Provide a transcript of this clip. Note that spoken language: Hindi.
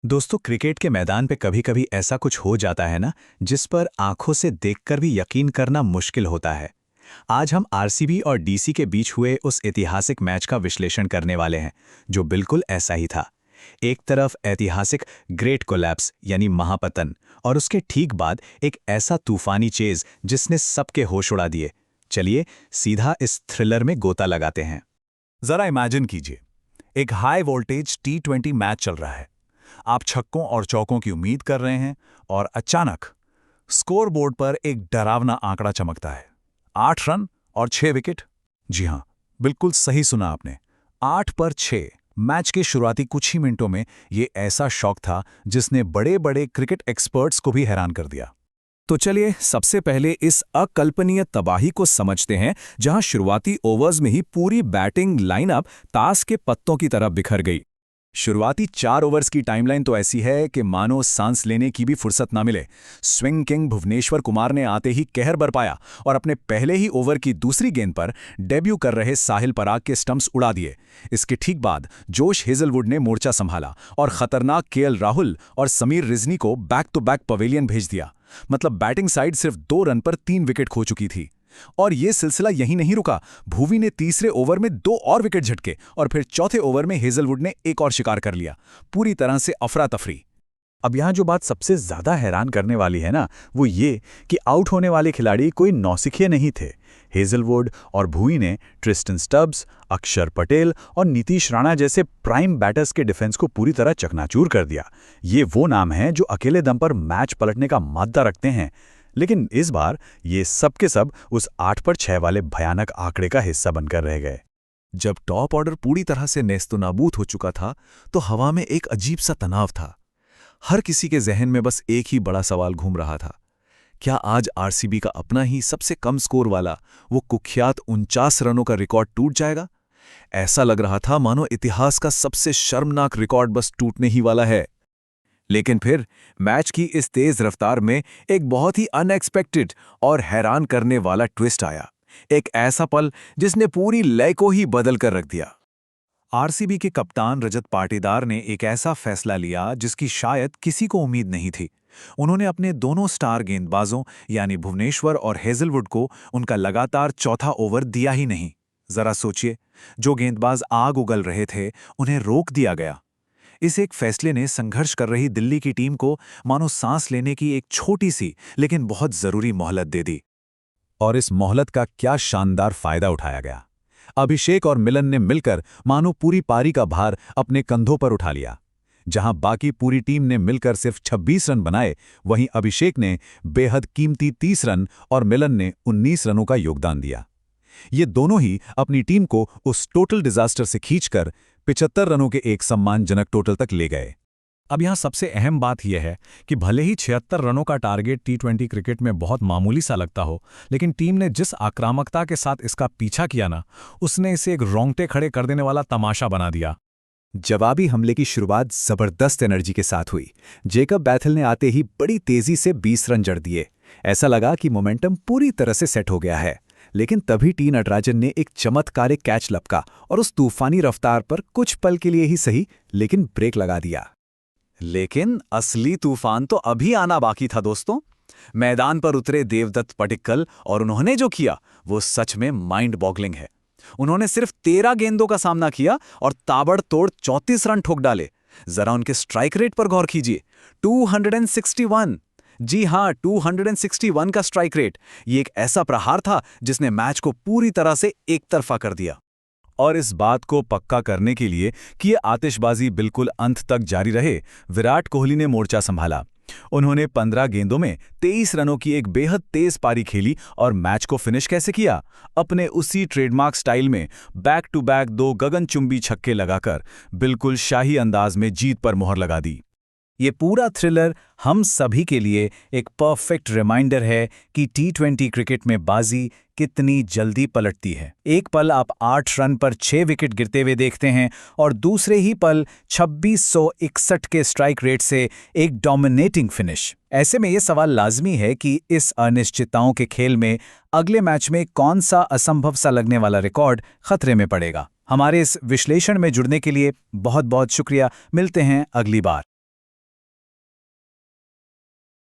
दोस्तों, क्रिकेट के मैदान पे कभी-कभी ऐसा कुछ हो जाता है ना, जिस पर आंखों से देखकर भी यकीन करना मुश्किल होता है। आज हम आरसीबी और डीसी के बीच हुए उस ऐतिहासिक मैच का विश्लेषण करने वाले हैं, जो बिल्कुल ऐसा ही था। एक तरफ ऐतिहासिक ग्रेट कोलैप्स यानी महापतन, और उसके ठीक बाद एक ऐसा तूफानी चेज जिसने सबके होश उड़ा दिए। चलिए सीधा इस थ्रिलर में गोता लगाते हैं। जरा इमेजिन कीजिए, एक हाई वोल्टेज T20 मैच चल रहा है। आप छक्कों और चौकों की उम्मीद कर रहे हैं और अचानक स्कोरबोर्ड पर एक डरावना आंकड़ा चमकता है। 8 रन और 6 विकेट। जी हां, बिल्कुल सही सुना आपने। 8 पर 6। मैच के शुरुआती कुछ ही मिनटों में ये ऐसा शॉक था जिसने बड़े बड़े क्रिकेट एक्सपर्ट्स को भी हैरान कर दिया। तो चलिए सबसे पहले इस अकल्पनीय तबाही को समझते हैं, जहां शुरुआती ओवर्स में ही पूरी बैटिंग लाइनअप ताश के पत्तों की तरह बिखर गई। शुरुआती 4 ओवर्स की टाइमलाइन तो ऐसी है कि मानो सांस लेने की भी फुर्सत ना मिले। स्विंग किंग भुवनेश्वर कुमार ने आते ही कहर बरपाया और अपने पहले ही ओवर की दूसरी गेंद पर डेब्यू कर रहे साहिल पराग के स्टंप्स उड़ा दिए। इसके ठीक बाद जोश हेजलवुड ने मोर्चा संभाला और खतरनाक केएल राहुल और समीर रिजनी को बैक टू बैक पवेलियन भेज दिया। मतलब बैटिंग साइड सिर्फ 2 रन पर 3 विकेट खो चुकी थी। और ये सिलसिला यहीं नहीं रुका। भुवी ने तीसरे ओवर में 2 और विकेट झटके और फिर चौथे ओवर में हेजलवुड ने एक और शिकार कर लिया। पूरी तरह से अफरा तफरी। अब यहाँ जो बात सबसे ज्यादा हैरान करने वाली है ना, वो ये कि आउट होने वाले खिलाड़ी कोई नौसिखिए नहीं थे। हेजलवुड और भुवी ने ट्रिस्टन स्टब्स, अक्षर पटेल और नीतीश राणा जैसे प्राइम बैटर्स के डिफेंस को पूरी तरह चकनाचूर कर दिया। ये वो नाम हैं जो अकेले दम पर मैच पलटने का माद्दा रखते हैं। लेकिन इस बार ये सब के सब उस 8 पर 6 वाले भयानक आंकड़े का हिस्सा बनकर रह गए। जब टॉप ऑर्डर पूरी तरह से नेस्तनाबूद हो चुका था, तो हवा में एक अजीब सा तनाव था। हर किसी के जहन में बस एक ही बड़ा सवाल घूम रहा था। क्या आज आरसीबी का अपना ही सबसे कम स्कोर वाला वो कुख्यात 49 रनों का रिकॉर्ड टूट जाएगा? ऐसा लग रहा था मानो इतिहास का सबसे शर्मनाक रिकॉर्ड बस टूटने ही वाला है। लेकिन फिर मैच की इस तेज रफ्तार में एक बहुत ही अनएक्सपेक्टेड और हैरान करने वाला ट्विस्ट आया। एक ऐसा पल जिसने पूरी लय को ही बदल कर रख दिया। आरसीबी के कप्तान रजत पाटीदार ने एक ऐसा फैसला लिया जिसकी शायद किसी को उम्मीद नहीं थी। उन्होंने अपने दोनों स्टार गेंदबाजों यानी भुवनेश्वर और हेजलवुड को उनका लगातार चौथा ओवर दिया ही नहीं। जरा सोचिए, जो गेंदबाज आग उगल रहे थे उन्हें रोक दिया गया। इस एक फैसले ने संघर्ष कर रही दिल्ली की टीम को मानो सांस लेने की एक छोटी सी लेकिन बहुत जरूरी मोहलत दे दी। और इस मोहलत का क्या शानदार फायदा उठाया गया। अभिषेक और मिलन ने मिलकर मानो पूरी पारी का भार अपने कंधों पर उठा लिया। जहां बाकी पूरी टीम ने मिलकर सिर्फ 26 रन बनाए, वहीं अभिषेक ने बेहद कीमती 30 रन और मिलन ने 19 रनों का योगदान दिया। ये दोनों ही अपनी टीम को उस टोटल डिजास्टर से खींचकर 75 रनों के एक सम्मानजनक टोटल तक ले गए। अब यहाँ सबसे अहम बात यह है कि भले ही 76 रनों का टारगेट T20 क्रिकेट में बहुत मामूली सा लगता हो, लेकिन टीम ने जिस आक्रामकता के साथ इसका पीछा किया ना, उसने इसे एक रोंगटे खड़े कर देने वाला तमाशा बना दिया। जवाबी हमले की शुरुआत जबरदस्त एनर्जी के साथ हुई। जेकब बैथल ने आते ही बड़ी तेजी से 20 रन जड़ दिए। ऐसा लगा कि मोमेंटम पूरी तरह से सेट हो गया है। लेकिन तभी टी नटराजन ने एक चमत्कारिक कैच लपका और उस तूफानी रफ्तार पर कुछ पल के लिए ही सही, लेकिन ब्रेक लगा दिया। लेकिन असली तूफान तो अभी आना बाकी था दोस्तों। मैदान पर उतरे देवदत्त पडिक्कल और उन्होंने जो किया वो सच में माइंड बॉगलिंग है। उन्होंने सिर्फ 13 गेंदों का सामना किया और ताबड़तोड़ 34 रन ठोक डाले। जरा उनके स्ट्राइक रेट पर गौर कीजिए, 261। जी हां, 261 का स्ट्राइक रेट। ये एक ऐसा प्रहार था जिसने मैच को पूरी तरह से एक तरफा कर दिया। और इस बात को पक्का करने के लिए कि ये आतिशबाजी बिल्कुल अंत तक जारी रहे, विराट कोहली ने मोर्चा संभाला। उन्होंने 15 गेंदों में 23 रनों की एक बेहद तेज पारी खेली और मैच को फिनिश कैसे किया? अपने उसी ट्रेडमार्क स्टाइल में बैक टू बैक 2 गगनचुंबी छक्के लगाकर बिल्कुल शाही अंदाज में जीत पर मोहर लगा दी। ये पूरा थ्रिलर हम सभी के लिए एक परफेक्ट रिमाइंडर है कि T20 क्रिकेट में बाजी कितनी जल्दी पलटती है। एक पल आप 8 रन पर 6 विकेट गिरते हुए देखते हैं और दूसरे ही पल 2661 के स्ट्राइक रेट से एक डोमिनेटिंग फिनिश। ऐसे में ये सवाल लाजमी है कि इस अनिश्चितताओं के खेल में अगले मैच में कौन सा असंभव सा लगने वाला रिकॉर्ड खतरे में पड़ेगा। हमारे इस विश्लेषण में जुड़ने के लिए बहुत बहुत शुक्रिया। मिलते हैं अगली बार।